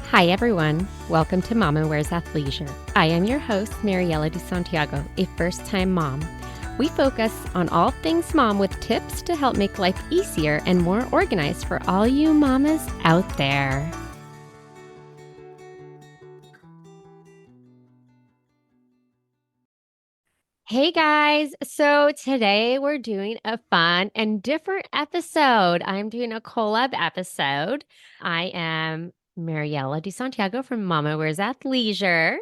Hi, everyone. Welcome to Mama Wears Athleisure. I am your host, Mariela de Santiago, a first-time mom. We focus on all things mom with tips to help make life easier and more organized for all you mamas out there. Hey guys, so today we're doing a fun and different episode. I'm doing a collab episode. I am Mariela de Santiago from Mama Wears Athleisure.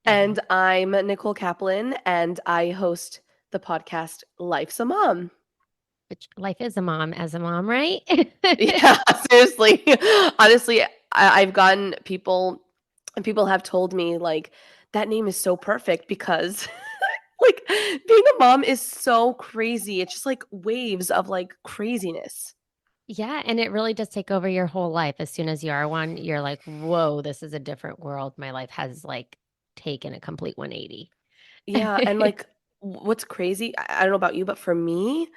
And I'm Nicole Kaplan, and I host the podcast Life's a Mom. Which life is a mom as a mom, right? Yeah, seriously. Honestly, I've gotten people, and people have told me, like, that name is so perfect because, like, being a mom is so crazy. It's just like waves of like craziness. Yeah, and it really does take over your whole life. As soon as you are one, you're like, whoa, this is a different world. My life has like taken a complete 180. Yeah, and like, what's crazy, I don't know about you, but for me,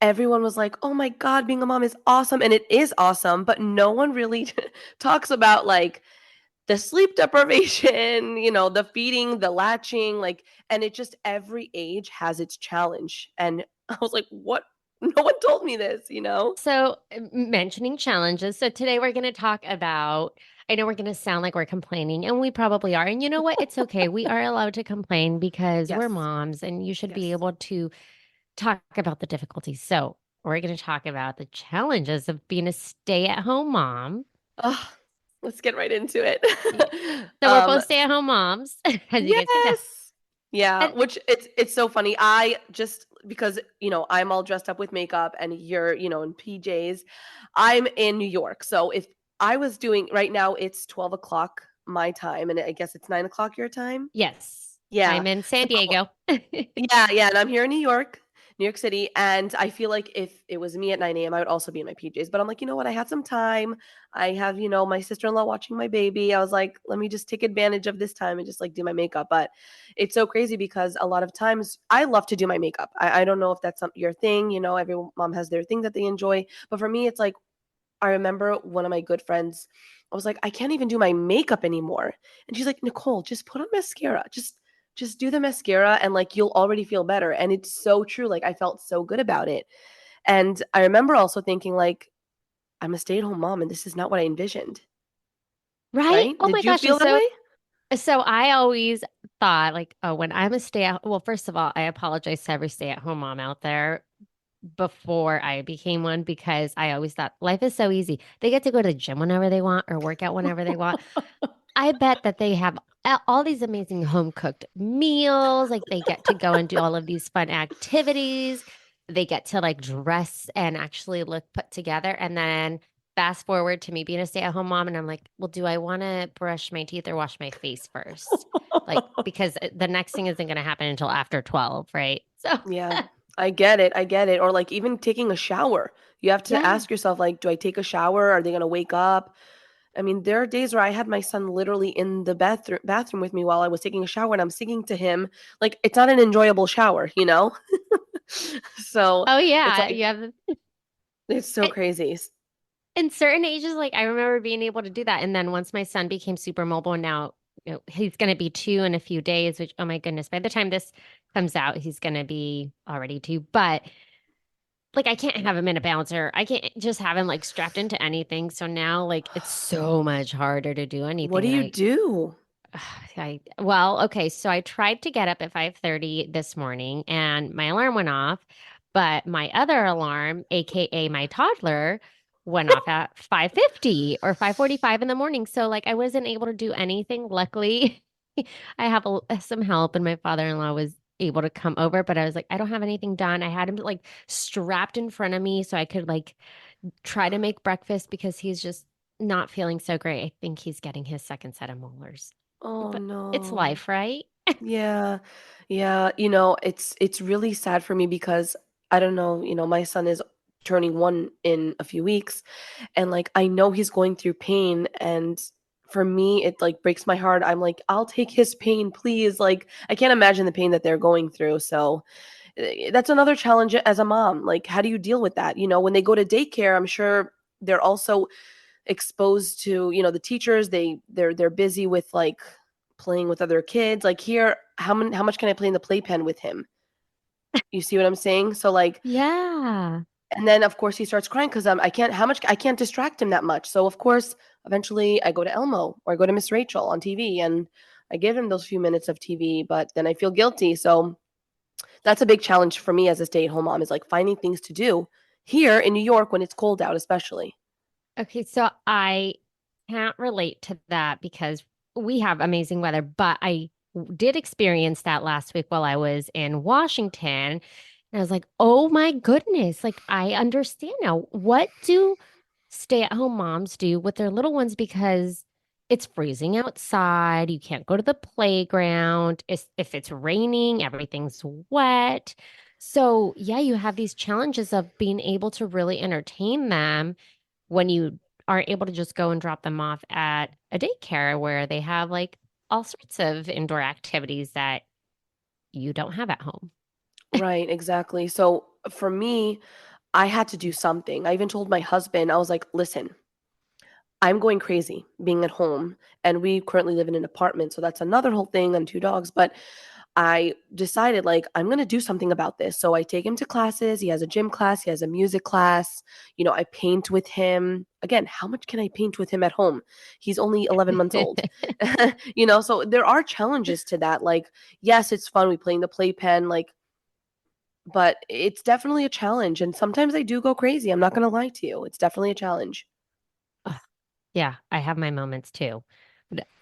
everyone was like, "Oh my god, being a mom is awesome," and it is awesome, but no one really talks about, like, the sleep deprivation, the feeding, the latching, like and it just every age has its challenge, and I was like, "What? No one told me this," you know? So, mentioning challenges. So, today we're going to talk about, I know we're going to sound like we're complaining, and we probably are. And you know what? It's okay. We are allowed to complain because we're Yes, moms, and you should be yes. able to talk about the difficulties. So, we're going to talk about the challenges of being a stay-at-home mom. Ugh, let's get right into it. Yeah. So, we're Um, both stay-at-home moms, as you guys can tell. yes! Yeah, And which it's so funny. I just because, I'm all dressed up with makeup and you're, in PJs. I'm in New York, so if I was doing right now, it's 12 o'clock my time, and I guess it's 9 o'clock your time? yes, Yeah. I'm in So San Diego. yeah, yeah, and I'm here in New York City, and I feel like if it was me at 9 a.m., I would also be in my PJs, but I'm like, "You know what? I had some time. I have, my sister-in-law watching my baby." I was like, "Let me just take advantage of this time and just, like, do my makeup," but it's so crazy because a lot of times I love to do my makeup. I don't know if that's your thing, every mom has their thing that they enjoy, but for me, it's like I remember one of my good friends, I was like, "I can't even do my makeup anymore." And she's like, "Nicole, just put on mascara. Just do the mascara and like you'll already feel better." And it's so true. Like I felt so good about it. And I remember also thinking like I'm a stay-at-home mom and this is not what I envisioned, Right? right? Oh my Did you gosh. feel that way? So I always thought like, oh, when I'm a stay at well, first of all, I apologize to every stay-at-home mom out there before I became one because I always thought life is so easy. They get to go to the gym whenever they want or work out whenever they want. I bet that they have all these amazing home cooked meals. Like they get to go and do all of these fun activities. They get to like dress and actually look put together. And then fast forward to me being a stay-at-home mom, and I'm like, well, do I want to brush my teeth or wash my face first? Like, because the next thing isn't going to happen until after 12, right? So, Yeah. I get it. I get it. Or like even taking a shower. You have to yeah. ask yourself like, do I take a shower? Are they going to wake up? I mean, there are days where I had my son literally in the bathroom with me while I was taking a shower and I'm singing to him. Like it's not an enjoyable shower, you know? So, Oh, it's yeah. like You have it's so crazy. in certain ages, like I remember being able to do that. And then once my son became super mobile, and now he's going to be 2 in a few days, which, oh my goodness, by the time this comes out, he's going to be already 2. But like I can't have him in a bouncer. I can't just have him like strapped into anything. So now like it's so much harder to do What anything. do And you do? well, okay, so I tried to get up at 5:30 this morning and my alarm went off, but my other alarm, aka my toddler, went off at 5:50 or 5:45 in the morning. So like I wasn't able to do anything. Luckily, I have some help and my father-in-law was able to come over, but I was like I don't have anything done. I had him like strapped in front of me so I could like try to make breakfast because he's just not feeling so great. I think he's getting his second set of molars. Oh But it's no. life, right? Yeah. Yeah, it's really sad for me because I don't know, my son is turning 1 in a few weeks and like I know he's going through pain and for me it like breaks my heart. I'm like, "I'll take his pain, please." Like I can't imagine the pain that they're going through. So that's another challenge as a mom. Like how do you deal with that? When they go to daycare, I'm sure they're also exposed to, the teachers, they're busy with like playing with other kids. Like here, how much can I play in the playpen with him? You see what I'm saying? So like, Yeah. and then of course he starts crying because I can't distract him that much. So of course, eventually I go to Elmo or I go to Miss Rachel on TV and I give him those few minutes of TV, but then I feel guilty. So that's a big challenge for me as a stay-at-home mom, is like finding things to do here in New York when it's cold out, especially. Okay, so I can't relate to that because we have amazing weather, but I did experience that last week while I was in Washington. And I was like, oh my goodness, like I understand now. What do stay-at-home moms do with their little ones? Because it's freezing outside, you can't go to the playground. If it's raining, everything's wet. So, yeah, you have these challenges of being able to really entertain them when you aren't able to just go and drop them off at a daycare where they have like all sorts of indoor activities that you don't have at home. Right, exactly. So for me, I had to do something. I even told my husband, I was like, listen, I'm going crazy being at home. And we currently live in an apartment. So that's another whole thing and two dogs. But I decided, like, I'm going to do something about this. So I take him to classes. He has a gym class, he has a music class. I paint with him. Again, how much can I paint with him at home? He's only 11 months old. So there are challenges to that. Like, yes, it's fun. We play in the playpen, like, but it's definitely a challenge. And sometimes I do go crazy. I'm not going to lie to you. It's definitely a challenge. Ugh, yeah, I have my moments too.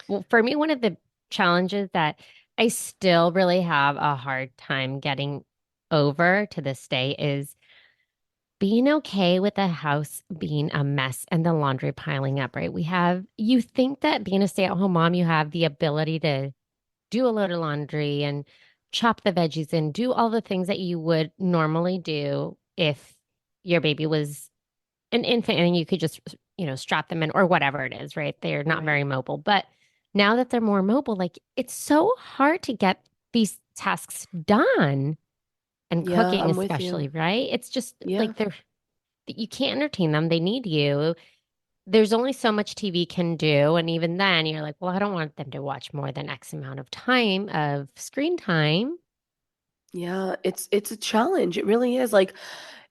Well, for me, one of the challenges that I still really have a hard time getting over to this day is being okay with the house being a mess and the laundry piling up, right? You think that being a stay-at-home mom, you have the ability to do a load of laundry and chop the veggies and do all the things that you would normally do if your baby was an infant and you could just, strap them in or whatever it is, right? They're not Right. very mobile. But now that they're more mobile, like it's so hard to get these tasks done and Yeah, cooking I'm with you. especially, right? It's just Yeah. like you can't entertain them. They need you. There's only so much TV can do. And even then, you're like, well, I don't want them to watch more than X amount of time of screen time. Yeah, it's a challenge. It really is. Like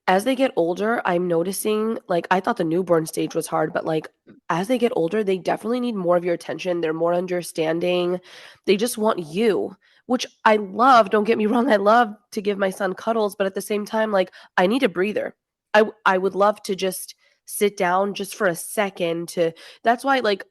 as they get older, I'm noticing, like I thought the newborn stage was hard, but like as they get older, they definitely need more of your attention. They're more understanding. They just want you, which I love. Don't get me wrong. I love to give my son cuddles, but at the same time, like I need a breather. I would love to just sit down just for a second to that's why like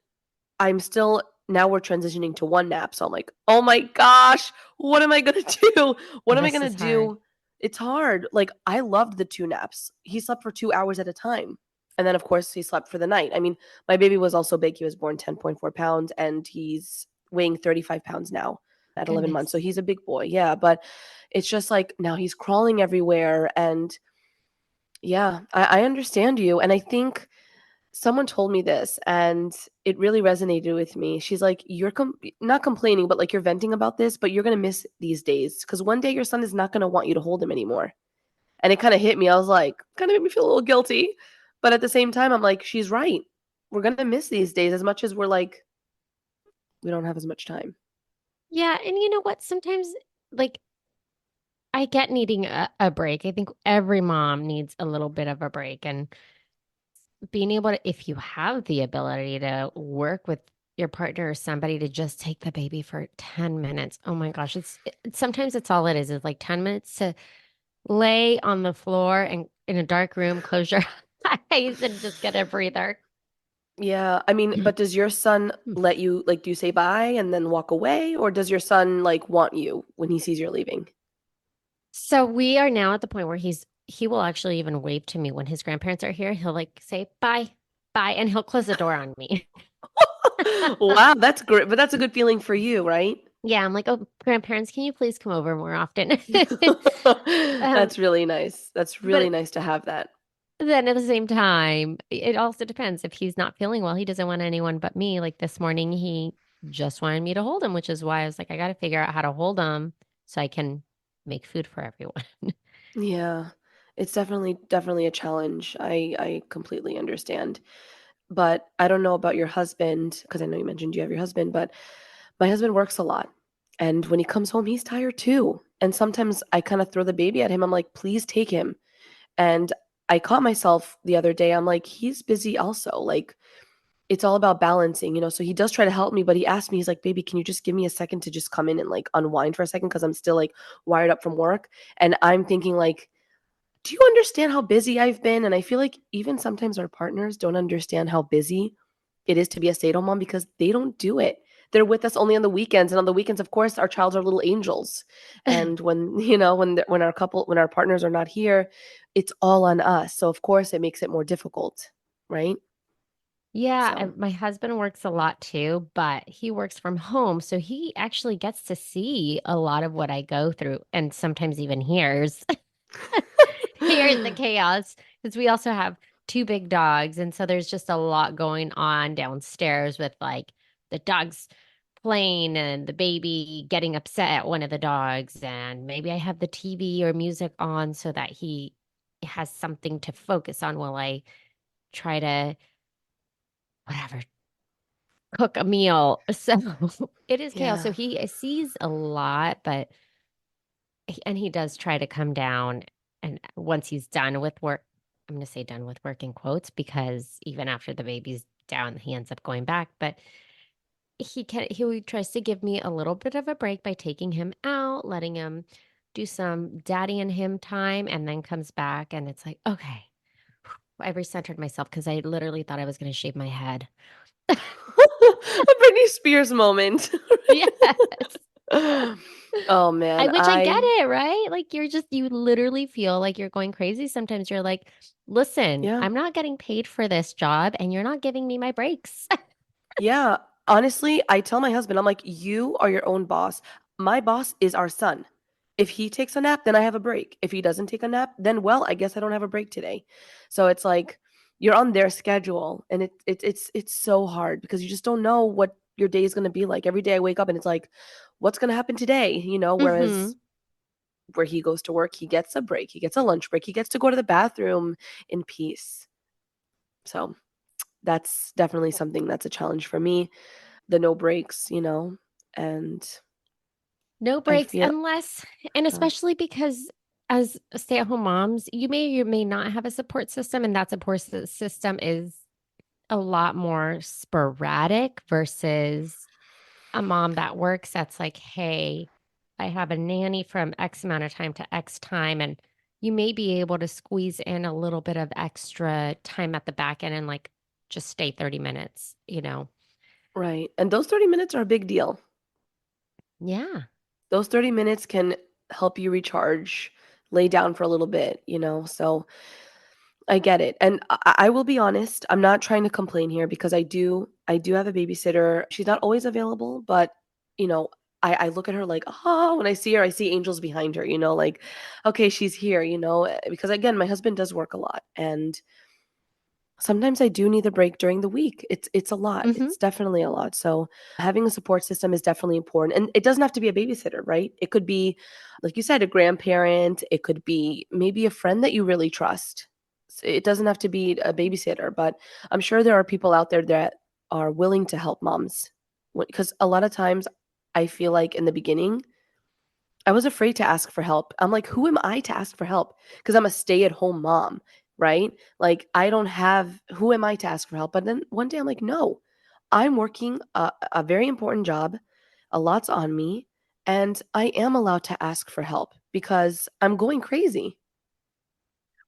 I'm still now we're transitioning to one nap. So I'm like, oh my gosh, what am I gonna do? What am I This gonna is hard. do? It's hard. Like I loved the two naps. He slept for 2 hours at a time. And then of course he slept for the night. I mean, my baby was also big. He was born 10.4 pounds and he's weighing 35 pounds now at 11 months. So Goodness. he's a big boy. Yeah. But it's just like now he's crawling everywhere. And yeah, I understand you. And I think someone told me this and it really resonated with me. She's like, "You're not complaining, but like you're venting about this, but you're going to miss these days because one day your son is not going to want you to hold him anymore." And it kind of hit me. I was like, kind of made me feel a little guilty. But at the same time, I'm like, she's right. We're going to miss these days as much as we're like, we don't have as much time. Yeah. And you know what? Sometimes, like, I get needing a break. I think every mom needs a little bit of a break. And being able to, if you have the ability to work with your partner or somebody to just take the baby for 10 minutes. Oh my gosh. Sometimes it's all it is like 10 minutes to lay on the floor and in a dark room, close your eyes and just get a breather. Yeah, I mean, but does your son let you like do you say bye and then walk away or does your son like want you when he sees you're leaving? So we are now at the point where he will actually even wave to me when his grandparents are here. He'll like say bye, bye, and he'll close the door on me. Wow, that's great. But that's a good feeling for you, right? Yeah, I'm like, oh, grandparents, can you please come over more often? Um, That's really nice. That's really but nice to have that. then at the same time, it also depends. If he's not feeling well, he doesn't want anyone but me. Like this morning, he just wanted me to hold him, which is why I was like, I got to figure out how to hold him so I can make food for everyone. Yeah. It's definitely a challenge. I completely understand. But I don't know about your husband, because I know you mentioned you have your husband, but my husband works a lot. And when he comes home, he's tired too. And sometimes I kind of throw the baby at him. I'm like, please take him. And I caught myself the other day. I'm like, he's busy also. Like, it's all about balancing, you know? So he does try to help me, but he asked me, he's like, baby, can you just give me a second to just come in and like unwind for a second? Cause I'm still like wired up from work. And I'm thinking, like, do you understand how busy I've been? And I feel like even sometimes our partners don't understand how busy it is to be a stay-at-home mom because they don't do it. They're with us only on the weekends, and on the weekends, of course, our childs are little angels. And when when our partners are not here, it's all on us. So of course, it makes it more difficult, right? Yeah, So my husband works a lot too, but he works from home. So he actually gets to see a lot of what I go through and sometimes even hears hears the chaos because we also have two big dogs. And so there's just a lot going on downstairs with like the dogs playing and the baby getting upset at one of the dogs. And maybe I have the TV or music on so that he has something to focus on while I try to whatever cook a meal. So it is chaos. So yeah, he sees a lot, but and he does try to come down. And once he's done with work, I'm going to say done with work in quotes because even after the baby's down, he ends up going back. But he tries to give me a little bit of a break by taking him out, letting him do some daddy and him time, and then comes back. And it's like, okay, I recentered myself because I literally thought I was going to shave my head. a Britney Spears moment. Yes. Oh man, Which I get it, right? Like you literally feel like you're going crazy. Sometimes you're like, listen, yeah. I'm not getting paid for this job and you're not giving me my breaks. Yeah. Honestly, I tell my husband, I'm like, you are your own boss. My boss is our son. If he takes a nap, then I have a break. If he doesn't take a nap, then well, I guess I don't have a break today. So it's like you're on their schedule, and it's so hard because you just don't know what your day is going to be like. Every day I wake up and it's like, what's going to happen today? You know, Hmm. whereas where he goes to work, he gets a break, he gets a lunch break, he gets to go to the bathroom in peace. So that's definitely something that's a challenge for me, the no breaks, you know, and No I breaks feel unless, and uh, especially because as stay-at-home moms, you may not have a support system, and that system is a lot more sporadic versus a mom that works that's like, hey, I have a nanny from X amount of time to X time, and you may be able to squeeze in a little bit of extra time at the back end and like just stay 30 minutes, you know? right. And those 30 minutes are a big deal. Yeah. Those 30 minutes can help you recharge, lay down for a little bit, you know. So I get it. And I will be honest, I'm not trying to complain here because I do have a babysitter. She's not always available, but you know, I look at her like, oh, when I see her, I see angels behind her, you know, like, okay, she's here, you know, because again, my husband does work a lot and sometimes I do need a break during the week. It's a lot. Hmm. It's definitely a lot. So having a support system is definitely important. And it doesn't have to be a babysitter, right? It could be, like you said, a grandparent. It could be maybe a friend that you really trust. It doesn't have to be a babysitter, but I'm sure there are people out there that are willing to help moms. Because a lot of times I feel like in the beginning, I was afraid to ask for help. I'm like, who am I to ask for help? Because I'm a stay-at-home mom, right? Like, I don't have, who am I to ask for help? But then one day I'm like, no, I'm working a very important job. A lot's on me. And I am allowed to ask for help because I'm going crazy.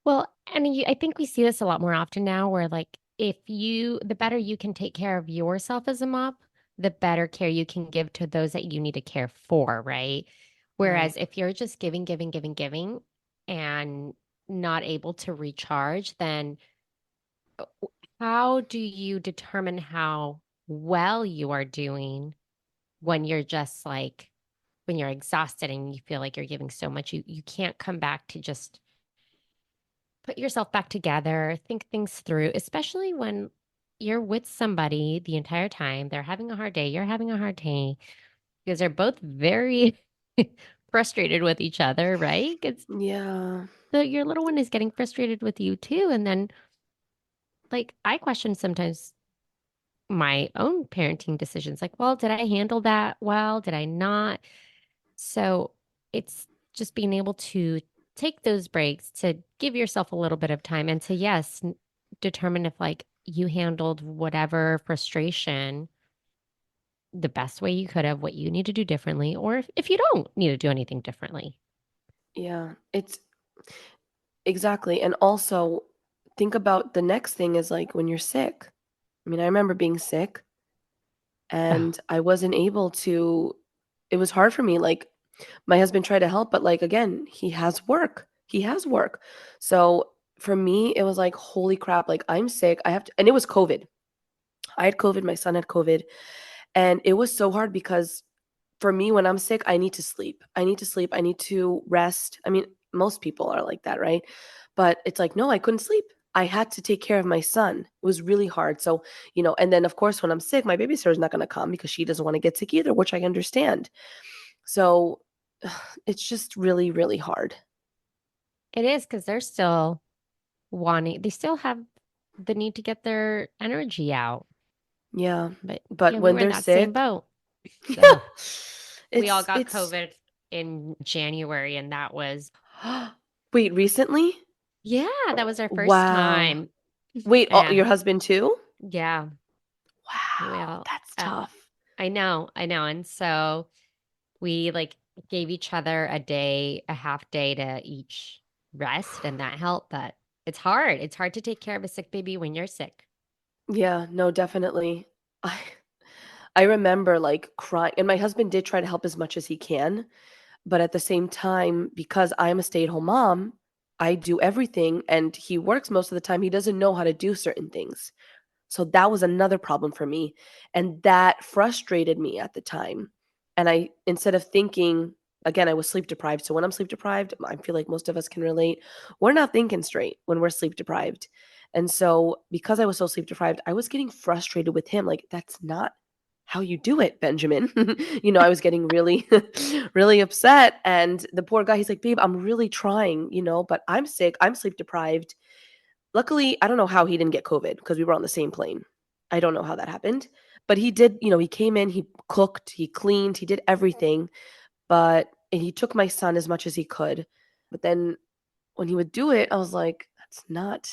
Well, and I think we see this a lot more often now where like the better you can take care of yourself as a mom, the better care you can give to those that you need to care for, right? Right. Whereas if you're just giving, giving, giving, giving and not able to recharge, then how do you determine how well you are doing when you're just like when you're exhausted and you feel like you're giving so much, you can't come back to just put yourself back together, think things through, especially when you're with somebody the entire time. They're having a hard day, you're having a hard day because they're both very frustrated with each other, right? It's Yeah. your little one is getting frustrated with you too. And then like I question sometimes my own parenting decisions. Like, well, did I handle that well? Did I not? So it's just being able to take those breaks to give yourself a little bit of time and to, yes, determine if like you handled whatever frustration the best way you could have, what you need to do differently, or if you don't need to do anything differently. Yeah, it's exactly. And also think about the next thing is like when you're sick. I mean, I remember being sick Oh, and I wasn't able to, it was hard for me. Like my husband tried to help, but like again, he has work. He has work. So for me, it was like, holy crap, like I'm sick. I have to, and it was COVID. I had COVID, my son had COVID. And it was so hard because for me, when I'm sick, I need to sleep. I need to sleep. I need to rest. I mean, most people are like that, right? But it's like, no, I couldn't sleep. I had to take care of my son. It was really hard. So, and then of course, when I'm sick, my babysitter is not going to come because she doesn't want to get sick either, which I understand. So it's just really, really hard. it is because they're still they still have the need to get their energy out. Yeah. But But yeah, we when were in they're that same sick, boat. yeah, So we all got it's, COVID in January, and that was, wait, recently? yeah, that was our first Wow. time. Wait, And your husband too? yeah, we Wow, all, that's uh, tough. I know. And so we like gave each other a day, a half day to each rest, and that helped. But it's hard. It's hard to take care of a sick baby when you're sick. Yeah, no, definitely. I I remember like crying, and my husband did try to help as much as he can, but at the same time, because I'm a stay-at-home mom, I do everything and he works most of the time. He doesn't know how to do certain things. So that was another problem for me, and that frustrated me at the time. And I instead of thinking again, I was sleep deprived. So when I'm sleep deprived, I feel like most of us can relate. We're not thinking straight when we're sleep deprived. And so because I was so sleep deprived, I was getting frustrated with him like that's not how you do it, Benjamin. I was getting really really upset and the poor guy he's like, "Babe, I'm really trying, but I'm sick. I'm sleep deprived." Luckily, I don't know how he didn't get COVID because we were on the same plane. I don't know how that happened, but he did, he came in, he cooked, he cleaned, he did everything, but and he took my son as much as he could. But then when he would do it, I was like, that's not.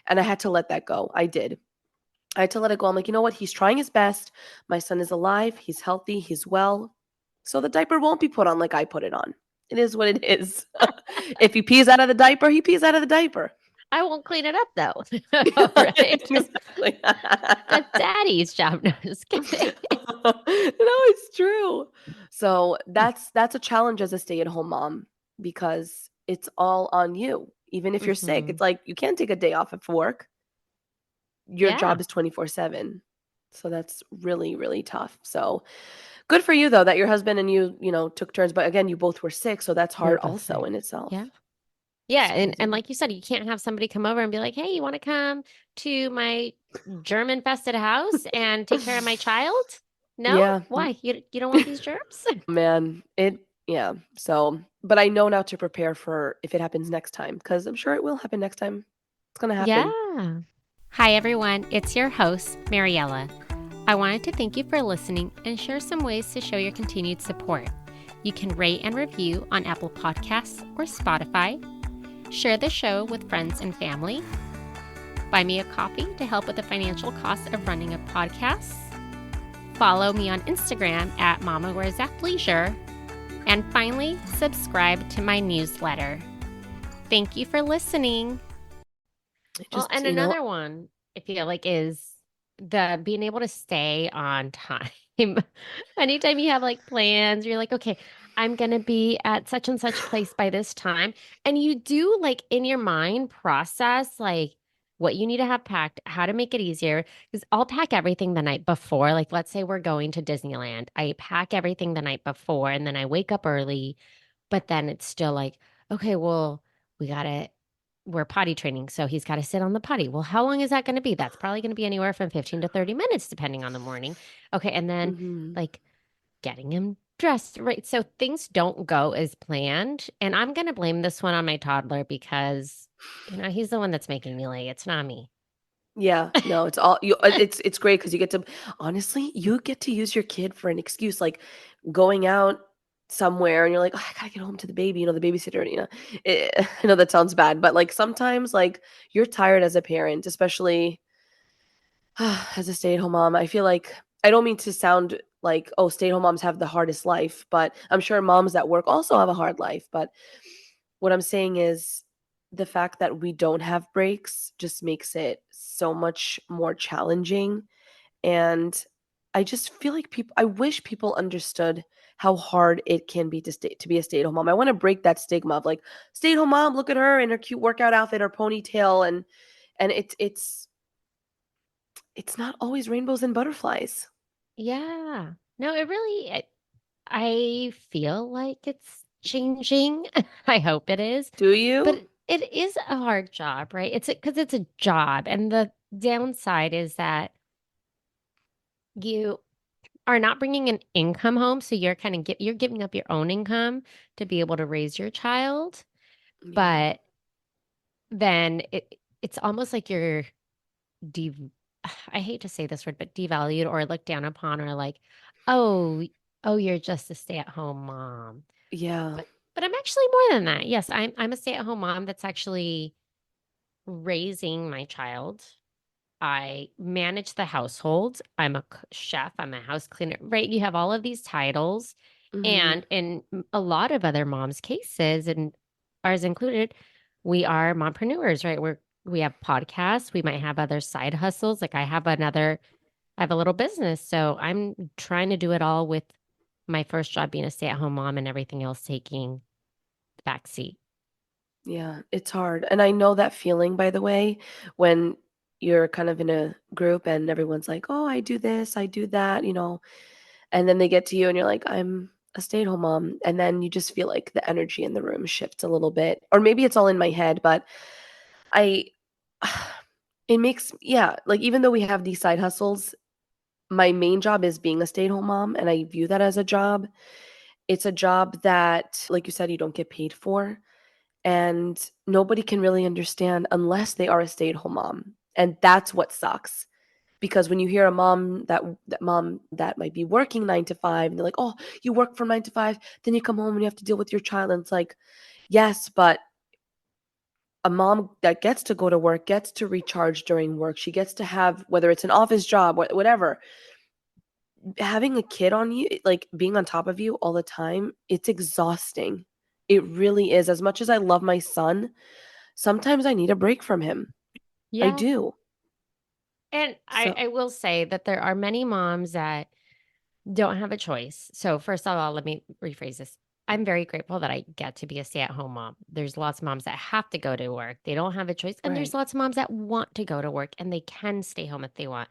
And I had to let that go. I did. I had to let it go. I'm like, you know what? He's trying his best. My son is alive. He's healthy. He's well. So the diaper won't be put on like I put it on. It is what it is. If he pees out of the diaper, he pees out of the diaper. I won't clean it up though. Right? Exactly. That's daddy's job. No, just kidding. No, it's true. So that's a challenge as a stay-at-home mom because it's all on you. Even if you're sick, Hmm. it's like you can't take a day off of work. Your Yeah. job is 24/7. So that's really, really tough. So good for you though that your husband and you took turns. But again, you both were sick, so that's We were hard both also sick. in Yeah. itself. Yeah. It's And crazy. like you said, you can't have somebody come over and be like, hey, you want to come to my germ infested house and take care of my child? No? Yeah. Why? You don't want these germs? Man, yeah. So, but I know now to prepare for if it happens next time because I'm sure it will happen next time. It's gonna happen. Yeah. Hi, everyone. It's your host, Mariella. I wanted to thank you for listening and share some ways to show your continued support. You can rate and review on Apple Podcasts or Spotify. Share the show with friends and family. Buy me a coffee to help with the financial costs of running a podcast. Follow me on Instagram at Mama Wears Athleisure. And finally, subscribe to my newsletter. Thank you for listening. It Well, just, and another one I feel like is the being able to stay on time. Anytime you have like plans, you're like, okay, I'm gonna be at such and such place by this time. And you do like in your mind process like what you need to have packed, how to make it easier. Because I'll pack everything the night before. Like, let's say we're going to Disneyland. I pack everything the night before and then I wake up early, but then it's still like, okay, well, we gotta we're potty training, so he's got to sit on the potty. Well, how long is that going to be? That's probably going to be anywhere from 15 to 30 minutes, depending on the morning. Okay. And then hmm like getting him dressed, right? So things don't go as planned. And I'm going to blame this one on my toddler because, he's the one that's making me late. It's not me. Yeah, no, it's all you it's great because you get to honestly, you get to use your kid for an excuse, like, going out somewhere and you're like, "Oh, I gotta get home to the baby," the babysitter, I know that sounds bad, but, like, sometimes, like, you're tired as a parent, especially as a stay-at-home mom. I feel like I don't mean to sound like, "Oh, stay-at-home moms have the hardest life," but I'm sure moms that work also have a hard life, but what I'm saying is the fact that we don't have breaks just makes it so much more challenging, and I just feel like people I wish people understood how hard it can be to be a stay-at-home mom. I wanna break that stigma of, like, "Stay-at-home mom, look at her in her cute workout outfit, her ponytail," and it's not always rainbows and butterflies. Yeah. No, I feel like it's changing. I hope it is. Do you? But it is a hard job, right? Because it's a job. And the downside is that you are not bringing an income home. So you're giving up your own income to be able to raise your child. Yeah. But then it's almost like you're de I hate to say this word, but devalued or looked down upon or like, oh, oh, you're just a stay-at-home mom. Yeah. But I'm actually more than that. Yes, I'm a stay-at-home mom that's actually raising my child. I manage the household. I'm a chef. I'm a house cleaner, right? You have all of these titles. Mhm. And in a lot of other moms' cases, and ours included, we are mompreneurs, right? We have podcasts. We might have other side hustles. I have a little business. So I'm trying to do it all with my first job being a stay-at-home mom and everything else taking the back seat. Yeah, it's hard, and I know that feeling, by the way, when you're kind of in a group and everyone's like, "Oh, I do this, I do that," and then they get to you and you're like, "I'm a stay-at-home mom," and then you just feel like the energy in the room shifts a little bit, or maybe it's all in my head, but I it makes yeah, like, even though we have these side hustles, my main job is being a stay-at-home mom, and I view that as a job. It's a job that, like you said, you don't get paid for. And nobody can really understand unless they are a stay-at-home mom, and that's what sucks. Because when you hear a mom that might be working 9 to 5, and they're like, "Oh, you work from 9 to 5, then you come home and you have to deal with your child," and it's like, yes, but a mom that gets to go to work gets to recharge during work. She gets to have whether it's an office job, whatever. Having a kid on you, like, being on top of you all the time, it's exhausting. It really is. As much as I love my son, sometimes I need a break from him. I Yeah. do. And So I will say that there are many moms that don't have a choice. So, first of all, let me rephrase this. I'm very grateful that I get to be a stay-at-home mom. There's lots of moms that have to go to work. They don't have a choice. And there's right. lots of moms that want to go to work and they can stay home if they want.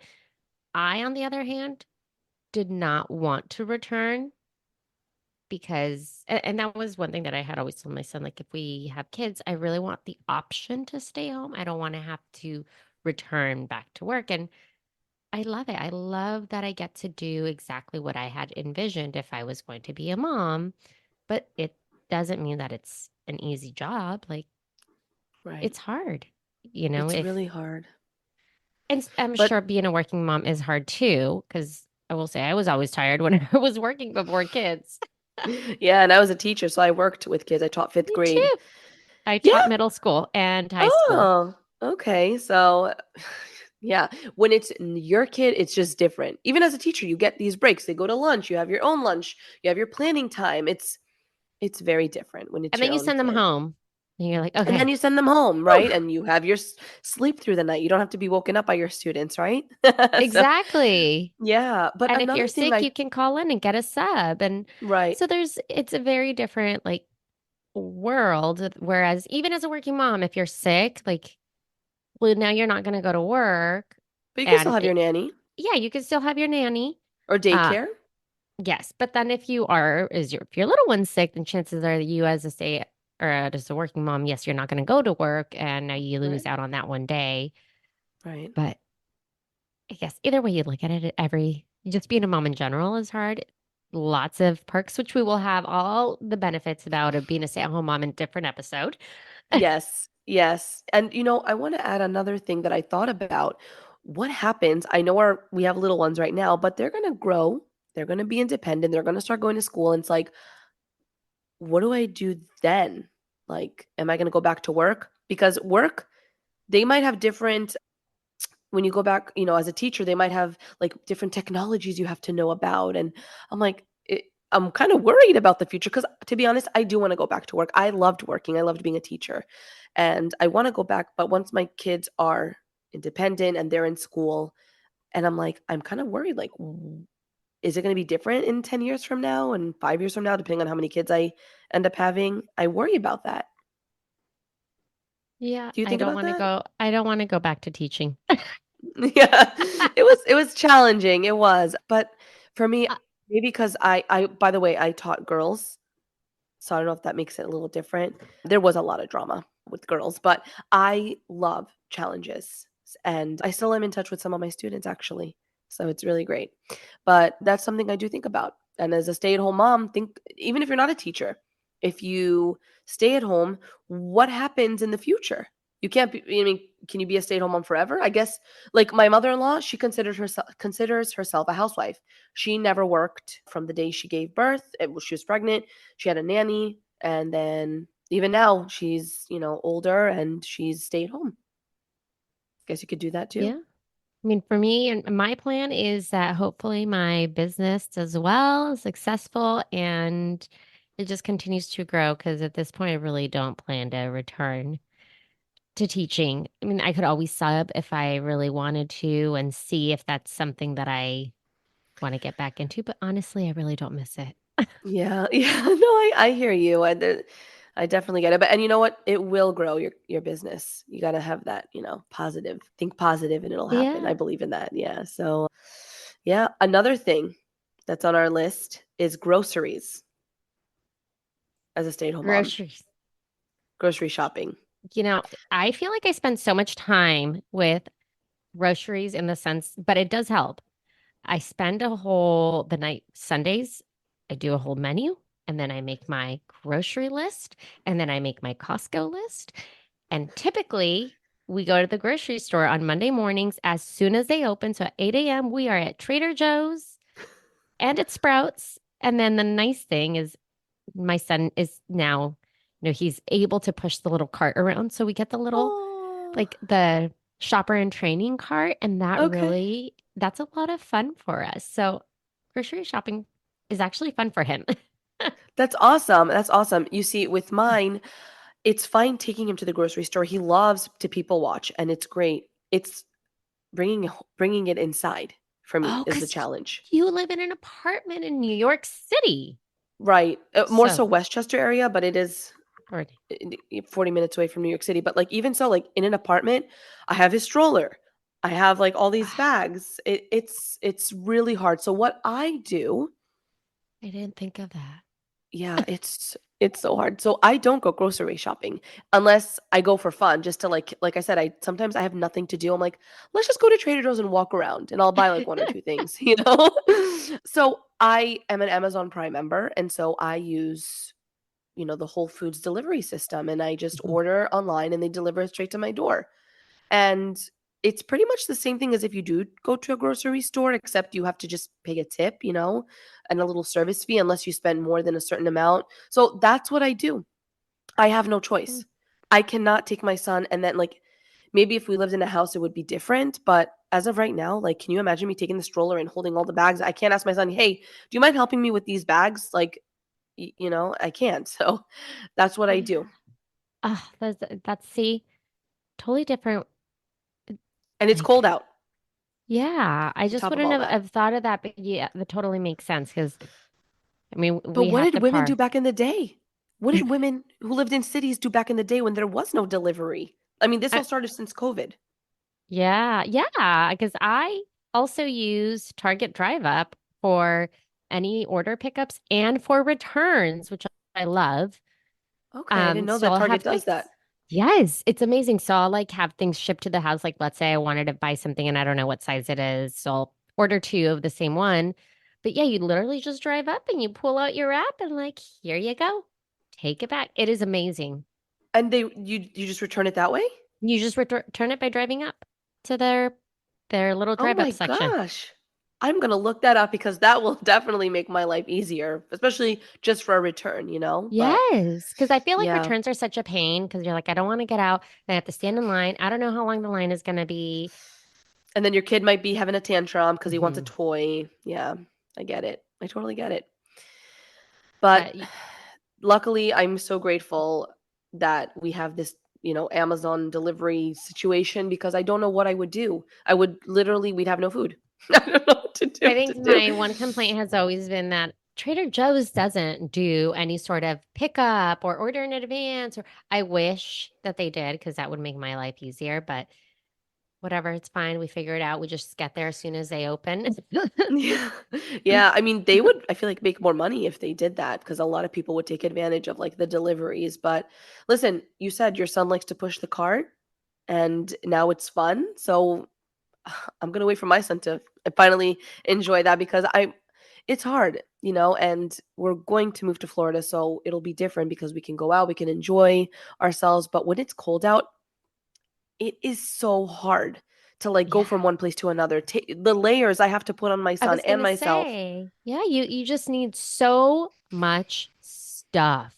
I, on the other hand, did not want to return because, and that was one thing that I had always told my son, like, if we have kids, I really want the option to stay home. I don't want to have to return back to work. And I love it. I love that I get to do exactly what I had envisioned if I was going to be a mom, but it doesn't mean that it's an easy job. Like, Right. it's hard, you know, It's if, really hard. and I'm But sure being a working mom is hard too, because I will say I was always tired when I was working before kids. yeah, and I was a teacher, so I worked with kids. I taught 5th Me grade. too. I taught Yeah. middle school and high school. Oh, okay. So yeah, when it's your kid, it's just different. Even as a teacher, you get these breaks. They go to lunch, you have your own lunch, you have your planning time. It's very different when it's And your then you own send them kid. home and you're like, And then okay, you send them home, whew, right? And you have your sleep through the night. You don't have to be woken up by your students, right? So, exactly. yeah, but And if you're another thing sick, I you can call in and get a sub. And right. so it's a very different like world. Whereas even as a working mom, if you're sick, like, well, now you're not going to go to work. But you can still And have your nanny yeah, you can still have your nanny. or Uh, daycare, yes. But then if your little one's sick, then chances are that you as a as a working mom, yes, you're not going to go to work and now you right? lose out on that one day. Right. But I guess either way you look at it, just being a mom in general is hard. Lots of perks, which we will have all the benefits about of being a stay-at-home mom in a different episode. Yes. Yes. And I want to add another thing that I thought about. What happens? I know we have little ones right now, but they're going to grow. They're going to be independent. They're going to start going to school. And it's like, what do I do then? Like, am I going to go back to work? Because work, they might have different, when you go back, as a teacher, they might have like different technologies you have to know about. And I'm like, I'm kind of worried about the future because, to be honest, I do want to go back to work. I loved working, I loved being a teacher, and I want to go back. But once my kids are independent and they're in school, and I'm like, I'm kind of worried, like, is it going to be different in 10 years from now and 5 years from now, depending on how many kids I end up having? I worry about that. Yeah, Do you think about that? I don't want to go back to teaching. Yeah, it was challenging, it was, but for me, Uh, maybe because I by the way, I taught girls, so I don't know if that makes it a little different. There was a lot of drama with girls, but I love challenges, and I still am in touch with some of my students, actually, so it's really great. But that's something I do think about, and as a stay-at-home mom, think even if you're not a teacher, if you stay at home, what happens in the future? You can't be I mean, can you be a stay-at-home mom forever? I guess, like, my mother-in-law, she considers herself a housewife. She never worked from the day she gave birth, she was pregnant, she had a nanny, and then even now she's, older and she's stay at home. Guess you could do that too. yeah. I mean, for me, and my plan is that hopefully my business does well, successful, and it just continues to grow because at this point, I really don't plan to return to teaching. I mean, I could always sub if I really wanted to and see if that's something that I want to get back into, but honestly, I really don't miss it. Yeah, yeah. No, I hear you. I definitely get it. But and you know what? It will grow your business. You got to have that, positive. Think positive and it'll happen. I Yeah. believe in that. Yeah. So, yeah, another thing that's on our list is groceries as a stay-at-home mom. Groceries. Grocery shopping. You know, I feel like I spend so much time with groceries in the sense, but it does help. I spend the night Sundays, I do a whole menu and then I make my grocery list and then I make my Costco list. And typically we go to the grocery store on Monday mornings as soon as they open. So at 8 a.m., we are at Trader Joe's and at Sprouts. And then the nice thing is my son is now, he's able to push the little cart around. So we get the little, Oh, like the shopper and training cart. And okay. that's a lot of fun for us. So grocery shopping is actually fun for him. That's awesome. That's awesome. You see, with mine, it's fine taking him to the grocery store. He loves to people watch, and it's great. It's bringing it inside for me Oh, is the because challenge. you live in an apartment in New York City. Right. More So, so Westchester area, but it is already. 40 minutes away from New York City. But like even so, like in an apartment, I have his stroller. I have like all these Ah, bags. It's really hard. So what I do, I didn't think of that. yeah, it's so hard. So I don't go grocery shopping unless I go for fun, just to like I said, I sometimes I have nothing to do. I'm like, let's just go to Trader Joe's and walk around and I'll buy like one or two things, you know? So I am an Amazon Prime member, and so I use, the Whole Foods delivery system, and I just Mhm. order online and they deliver it straight to my door. And it's pretty much the same thing as if you do go to a grocery store, except you have to just pay a tip, and a little service fee unless you spend more than a certain amount. So that's what I do. I have no Mm. choice. I cannot take my son and then, like, maybe if we lived in a house, it would be different. But as of right now, like, can you imagine me taking the stroller and holding all the bags? I can't ask my son, hey, do you mind helping me with these bags? Like, I can't. So that's what I Yeah. do. That's see, totally different. And it's cold Like, out yeah, I on just top of wouldn't all have, that. have thought of that, but yeah, that totally makes sense because I mean, But we what have did to women do park. back in the day? What did women who lived in cities do back in the day when there was no delivery? I mean, this I, all started since COVID. yeah, yeah, because I also use Target Drive Up for any order pickups and for returns, which I love. Okay, I didn't know So that I'll have Target does things. that. Yes, it's amazing. So I'll like have things shipped to the house. Like, let's say I wanted to buy something and I don't know what size it is. So I'll order two of the same one. But yeah, you literally just drive up and you pull out your app and like, here you go. Take it back. It is amazing. And you just return it that way? You just return it by driving up to their little Oh drive my up section. gosh. I'm gonna look that up because that will definitely make my life easier, especially just for a return, you know? But Yes, because I feel like yeah. returns are such a pain because you're like, I don't want to get out. Then I have to stand in line. I don't know how long the line is going to be. And then your kid might be having a tantrum because he wants a Hmm. toy. Yeah, I get it. I totally get it. But But luckily, I'm so grateful that we have this, Amazon delivery situation because I don't know what I would do. I would literally, we'd have no food. I don't know what to I do to think do. my one complaint has always been that Trader Joe's doesn't do any sort of pickup or order in advance. Or I wish that they did because that would make my life easier. But whatever, it's fine. We figure it out. We just get there as soon as they open. Yeah. Yeah, I mean, they would, I feel like, make more money if they did that because a lot of people would take advantage of like the deliveries. But listen, you said your son likes to push the cart and now it's fun. So I'm gonna wait for my son to finally enjoy that because it's hard, and we're going to move to Florida, so it'll be different because we can go out, we can enjoy ourselves. But when it's cold out, it is so hard to like go Yeah. from one place to another. The layers I have to put on my I son was and gonna myself. say, yeah, you just need so much stuff.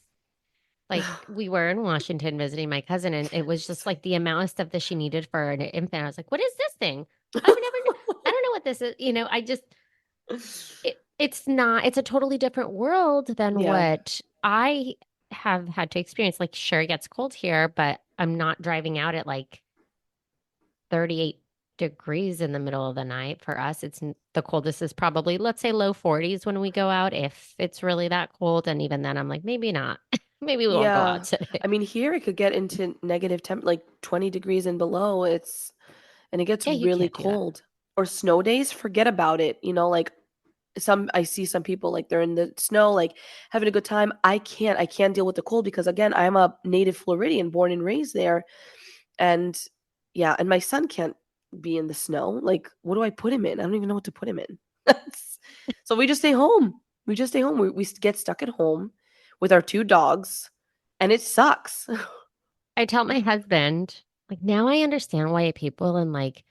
Like we were in Washington visiting my cousin, and it was just like the amount of stuff that she needed for an infant. I was like, "What is this thing? I don't know what this is." I just it's not. It's a totally different world than Yeah, what I have had to experience. Like, sure, it gets cold here, but I'm not driving out at like 38 degrees in the middle of the night. For us, the coldest is probably, let's say, low 40s when we go out, if it's really that cold. And even then, I'm like, maybe not. Maybe we won't go out yeah. today. I mean, here it could get into negative temp, like 20 degrees and below. And it gets Yeah, you really can't do that. cold. Or snow days, forget about it. Like I see some people like they're in the snow, like having a good time. I can't deal with the cold because again, I'm a native Floridian, born and raised there. And yeah, and my son can't be in the snow. Like, what do I put him in? I don't even know what to put him in. So we just stay home. We just stay home. We get stuck at home with our two dogs, and it sucks. I tell my husband, like, now I understand why people in like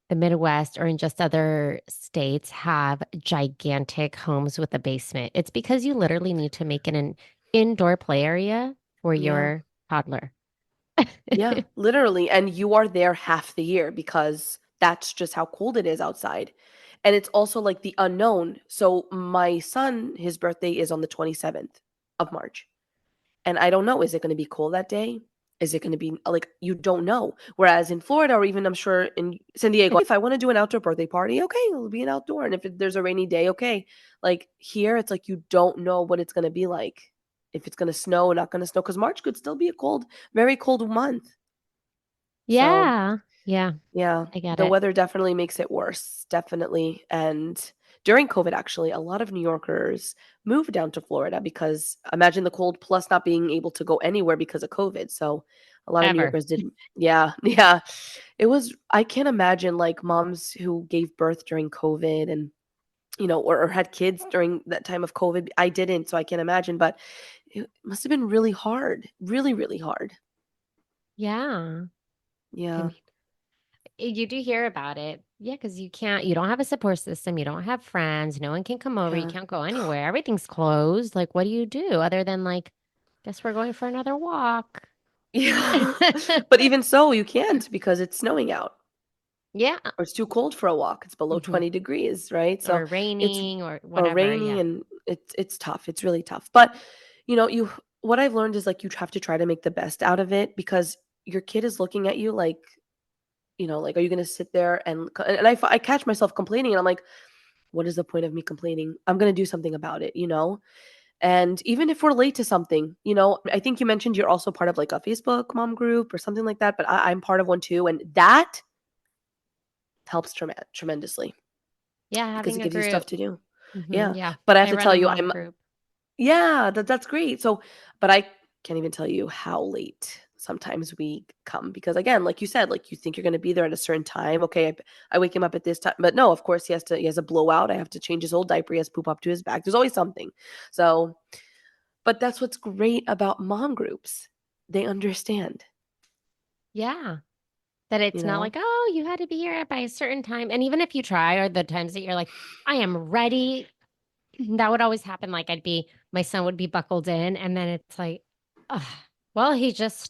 the Midwest or in just other states have gigantic homes with a basement. It's because you literally need to make it an indoor play area for Yeah. your toddler. Yeah, literally. And you are there half the year because that's just how cold it is outside. And it's also like the unknown. So my son, his birthday is on the 27th of March. And I don't know, is it going to be cold that day? Is it going to be like you don't know? Whereas in Florida or even I'm sure in San Diego, if I want to do an outdoor birthday party, okay, it'll be an outdoor. And if there's a rainy day, okay. Like here, it's like you don't know what it's going to be like. If it's going to snow or not going to snow, because March could still be a cold, very cold month. So Yeah. Yeah, yeah, I get the it. weather definitely makes it worse, definitely. And during COVID, actually, a lot of New Yorkers moved down to Florida because imagine the cold plus not being able to go anywhere because of COVID. So a lot of New Ever. Yorkers did. Yeah, yeah. I can't imagine like moms who gave birth during COVID and, or had kids during that time of COVID. I didn't, so I can't imagine, but it must have been really hard, really, really hard. Yeah. I Yeah, mean, you do hear about it. Yeah, because you don't have a support system. You don't have friends. No one can come over. You yeah. can't go anywhere. Everything's closed. Like, what do you do other than like, guess we're going for another walk? Yeah. But even so, you can't because it's snowing out Yeah. or it's too cold for a walk. It's below Hmm. 20 degrees, right? So Or it's raining or or whatever. rainy Yeah. and it's tough. It's really tough. But you what I've learned is like you have to try to make the best out of it because your kid is looking at you like, like are you going to sit there and I catch myself complaining and I'm like, what is the point of me complaining? I'm going to do something about it. And even if we're late to something, I think you mentioned you're also part of like a Facebook mom group or something like that, but I'm part of one too. And that helps tremendously Yeah. because it Having a gives you stuff group. to do. Hmm. Yeah. Yeah. But I have I to run tell a you, mom group. yeah, that's great. So, but I can't even tell you how late sometimes we come because again, like you said, like you think you're going to be there at a certain time. Okay. I wake him up at this time, but no, of course he has a blowout. I have to change his whole diaper. He has poop up to his back. There's always something. So, but that's what's great about mom groups. they understand, Yeah. That you it's not know? like, oh, you had to be here by a certain time. And even if you try, or the times that you're like, I am ready, that would always happen. Like my son would be buckled in, and then it's like, ugh, well, he has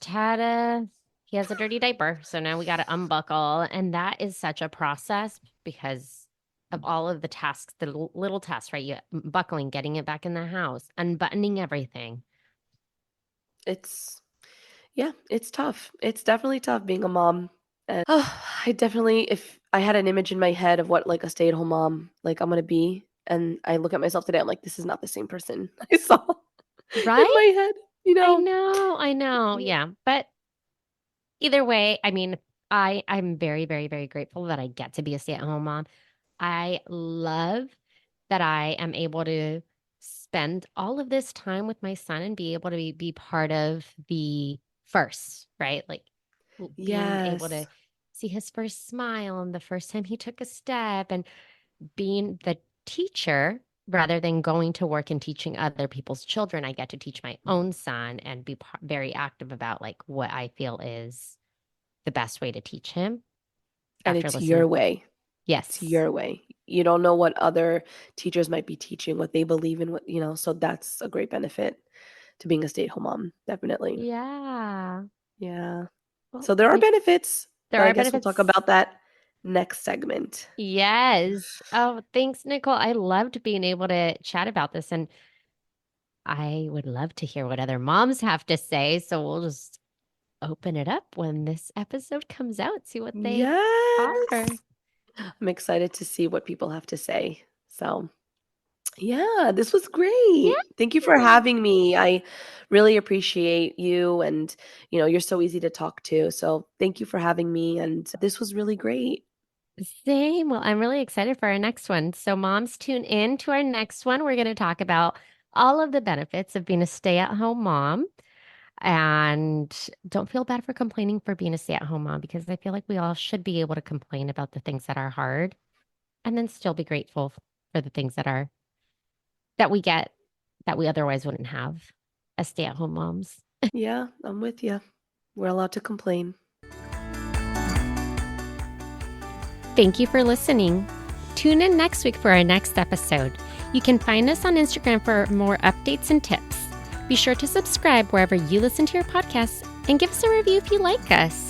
a dirty diaper. So now we got to unbuckle. And that is such a process because of all of the tasks, the little tasks, right? You buckling, getting it back in the house, unbuttoning everything. It's yeah, it's tough. It's definitely tough being a mom. And I definitely if I had an image in my head of what like a stay-at-home mom like I'm gonna be, and I look at myself today, I'm like, this is not the same person I saw in Right? my head, you I know? know. I know. Yeah. Yeah. But either way, I mean, I'm very, very, very grateful that I get to be a stay-at-home mom. I love that I am able to spend all of this time with my son and be able to be part of the first, right? Like being able to Yes. see his first smile and the first time he took a step and being the teacher rather than going to work and teaching other people's children. I get to teach my own son and be very active about like what I feel is the best way to teach him And after it's your listening. way. It's Yes. your way. You don't know what other teachers might be teaching, what they believe in, what, so that's a great benefit to being a stay-at-home mom, definitely. Yeah. Yeah. Well, So there are benefits, there but I are guess we'll talk benefits. about that next segment. Yes. Oh, thanks, Nicole. I loved being able to chat about this, and I would love to hear what other moms have to say. So we'll just open it up when this episode comes out, see what they are. Yes. I'm excited to see what people have to say. So, yeah, this was great. Thank you for Yeah. having me. I really appreciate you and, you're so easy to talk to. So, thank you for having me and this was really great. Same. Well, I'm really excited for our next one. So, moms, tune in to our next one. We're going to talk about all of the benefits of being a stay-at-home mom. And don't feel bad for complaining for being a stay-at-home mom because I feel like we all should be able to complain about the things that are hard and then still be grateful for the things that we get that we otherwise wouldn't have as stay-at-home moms. Yeah, I'm with you. We're allowed to complain. Thank you for listening. Tune in next week for our next episode. You can find us on Instagram for more updates and tips. Be sure to subscribe wherever you listen to your podcasts and give us a review if you like us.